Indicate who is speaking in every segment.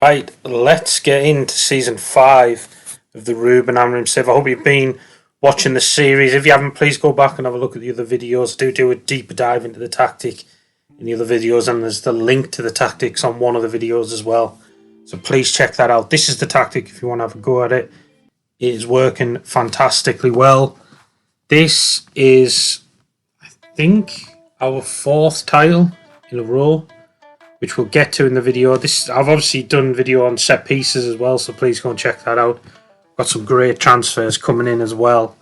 Speaker 1: Right, let's get into season 5 of the Ruben Amorim Sieve. I hope you've been watching the series. If you haven't, please go back and have a look at the other videos. I do a deeper dive into the tactic in the other videos, and there's the link to the tactics on one of the videos as well. So please check that out. This is the tactic if you want to have a go at it. It is working fantastically well. This is, I think, our 4th title in a row, which we'll get to in the video. I've obviously done video on set pieces as well, so please go and check that out. Got some great transfers coming in as well.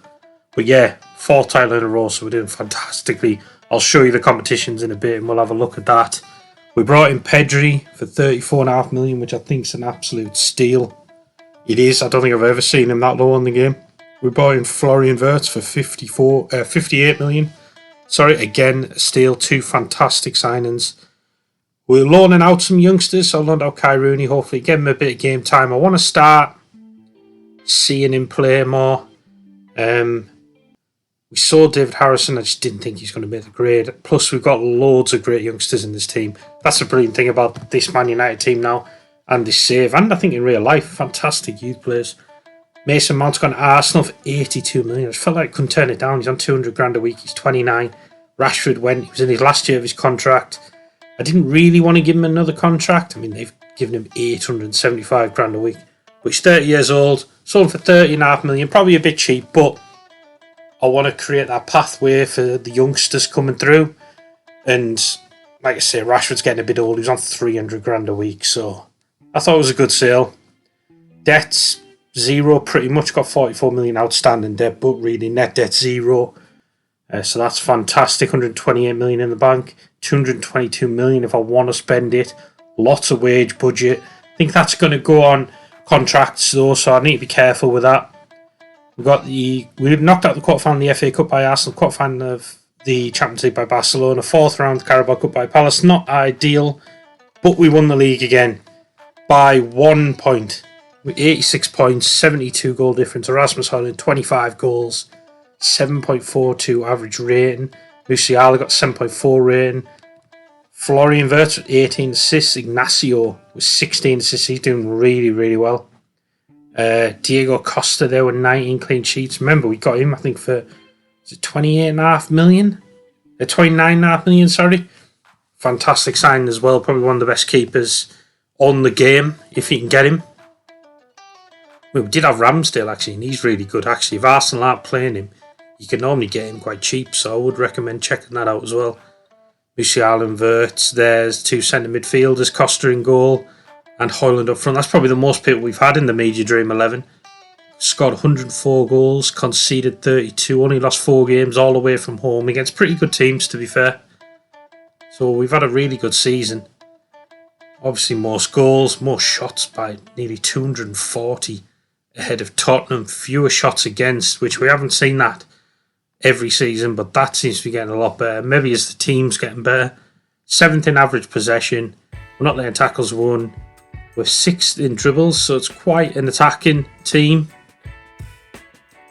Speaker 1: But yeah, 4th title in a row, so we're doing fantastically. I'll show you the competitions in a bit and we'll have a look at that. We brought in Pedri for 34.5 million, which I think is an absolute steal. It is. I don't think I've ever seen him that low on the game. We brought in Florian Wirtz for 58 million. Sorry, again, a steal. 2 fantastic signings. We're loaning out some youngsters. So I loaned out Kai Rooney, hopefully give him a bit of game time. I want to start seeing him play more. We saw David Harrison. I just didn't think he's going to be the grade. Plus, we've got loads of great youngsters in this team. That's the brilliant thing about this Man United team now, and this save, and I think in real life, fantastic youth players. Mason Mount's gone to Arsenal for 82 million. I just felt like I couldn't turn it down. He's on 200 grand a week. He's 29. Rashford went. He was in his last year of his contract. I didn't really want to give him another contract. I mean, they've given him 875 grand a week. But he's 30 years old. Sold for 30.5 million. Probably a bit cheap, but I want to create that pathway for the youngsters coming through. And like I say, Rashford's getting a bit old. He was on 300 grand a week. So I thought it was a good sale. Debts, 0. Pretty much got 44 million outstanding debt, but really net debt 0. So that's fantastic. 128 million in the bank. 222 million if I want to spend it. Lots of wage budget. I think that's going to go on contracts though, so I need to be careful with that. We knocked out the quarterfinal in the FA Cup by Arsenal, quarterfinal of the Champions League by Barcelona, 4th round Carabao Cup by Palace. Not ideal, but we won the league again by 1 point. With 86 points, 72 goal difference. Erasmus Højlund 25 goals, 7.42 average rating. Musiala got 7.4 rating. Florian Wirtz with 18 assists. Ignacio with 16 assists. He's doing really, really well. Diego Costa there with 19 clean sheets. Remember, we got him, I think, for 28.5 million? 29.5 million, sorry. Fantastic signing as well. Probably one of the best keepers on the game, if you can get him. We did have Ramsdale, actually, and he's really good, actually. If Arsenal aren't playing him, you can normally get him quite cheap, so I would recommend checking that out as well. Musiala and Wirtz. There's 2 centre midfielders, Costa in goal and Højlund up front. That's probably the most people we've had in the Media Dream 11. Scored 104 goals, conceded 32, only lost 4 games all the way from home against pretty good teams, to be fair. So we've had a really good season. Obviously most goals, more shots by nearly 240 ahead of Tottenham. Fewer shots against, which we haven't seen that every season, but that seems to be getting a lot better. Maybe as the team's getting better. 7th in average possession. We're not letting tackles won. We're 6th in dribbles, so it's quite an attacking team.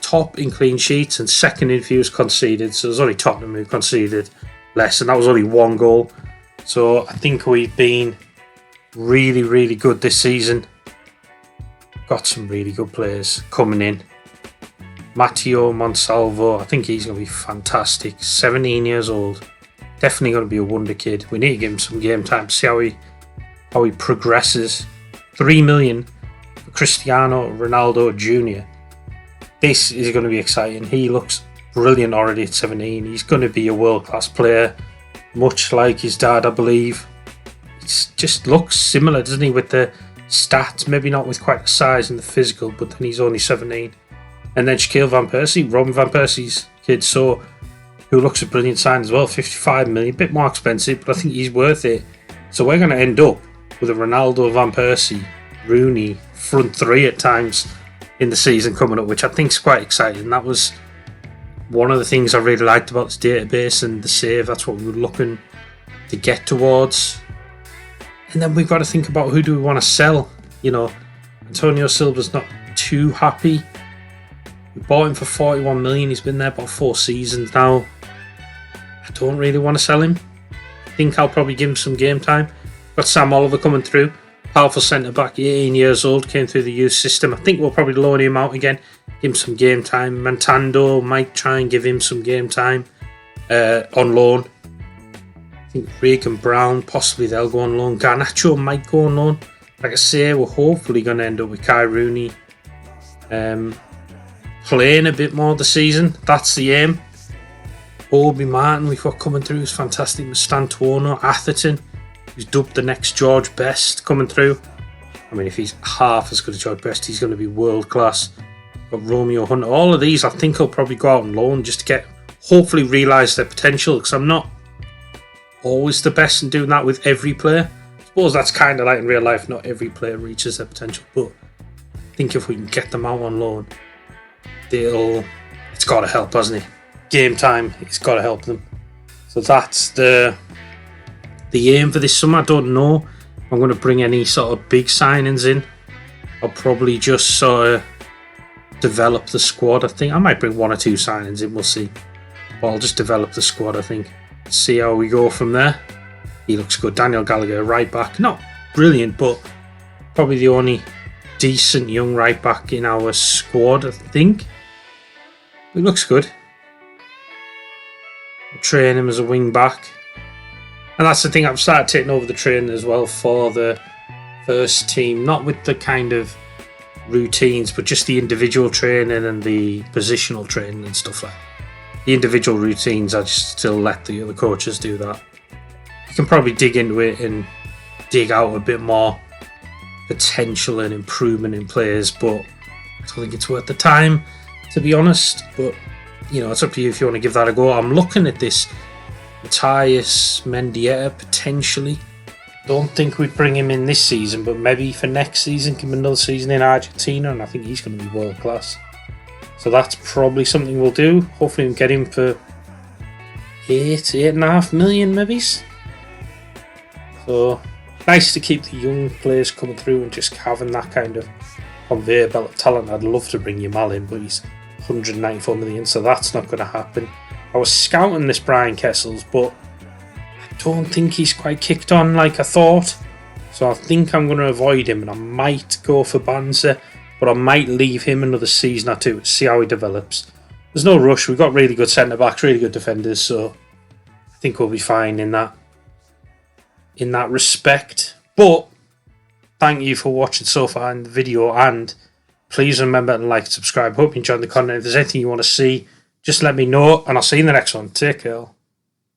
Speaker 1: Top in clean sheets and 2nd in views conceded. So there's only Tottenham who conceded less, and that was only 1 goal. So I think we've been really, really good this season. Got some really good players coming in. Matteo Monsalvo, I think he's going to be fantastic. 17 years old. Definitely going to be a wonder kid. We need to give him some game time to see how he progresses. 3 million for Cristiano Ronaldo Jr. This is going to be exciting. He looks brilliant already at 17. He's going to be a world-class player, much like his dad, I believe. He just looks similar, doesn't he, with the stats? Maybe not with quite the size and the physical, but then he's only 17. And then Shaquille Van Persie, Robin Van Persie's kid, so who looks a brilliant sign as well. 55 million, a bit more expensive, but I think he's worth it. So we're going to end up with a Ronaldo, Van Persie, Rooney front 3 at times in the season coming up, which I think is quite exciting. That was one of the things I really liked about this database and the save. That's what we were looking to get towards. And then we've got to think about who do we want to sell. You know, Antonio Silva's not too happy. We bought him for 41 million. He's been there about 4 seasons now. I don't really want to sell him. I think I'll probably give him some game time. Got Sam Oliver coming through. Powerful centre-back, 18 years old, came through the youth system. I think we'll probably loan him out again, give him some game time. Montando might try and give him some game time on loan. I think Regan Brown, possibly they'll go on loan. Garnacho might go on loan. Like I say, we're hopefully going to end up with Kai Rooney playing a bit more this season. That's the aim. Obi Martin we've got coming through is fantastic. Stantuono, Atherton, who's dubbed the next George Best coming through. I mean, if he's half as good as George Best, he's going to be world class. Got Romeo Hunter. All of these I think will probably go out on loan just to hopefully realise their potential, because I'm not always the best in doing that with every player. I suppose that's kind of like in real life, not every player reaches their potential, but I think if we can get them out on loan, it's got to help, hasn't it? Game time, it's got to help them. So that's the aim for this summer. I don't know if I'm going to bring any sort of big signings in. I'll probably just sort of develop the squad. I think I might bring 1 or 2 signings in, we'll see. But I'll just develop the squad, I think. See how we go from there. He looks good. Daniel Gallagher, right back. Not brilliant, but probably the only decent young right back in our squad, I think. It looks good. We'll train him as a wing back. And that's the thing, I've started taking over the training as well for the first team. Not with the kind of routines, but just the individual training and the positional training and stuff like that. The individual routines, I just still let the other coaches do that. You can probably dig into it and dig out a bit more potential and improvement in players, but I don't think it's worth the time, to be honest. But, you know, it's up to you if you want to give that a go. I'm looking at this Matthias Mendieta potentially. Don't think we'd bring him in this season, but maybe for next season, give him another season in Argentina, and I think he's going to be world class. So that's probably something we'll do. Hopefully we can get him for 8.5 million maybe. So nice to keep the young players coming through and just having that kind of conveyor belt of talent. I'd love to bring Yamal in, but he's 194 million, so that's not going to happen. I was scouting this Brian Kessels, but I don't think he's quite kicked on like I thought. So I think I'm going to avoid him, and I might go for Banza, but I might leave him another season or two to see how he develops. There's no rush. We've got really good centre-backs, really good defenders, so I think we'll be fine in that respect. But thank you for watching so far in the video, and please remember to like and subscribe. Hope you enjoyed the content. If there's anything you want to see, just let me know, and I'll see you in the next one. Take care.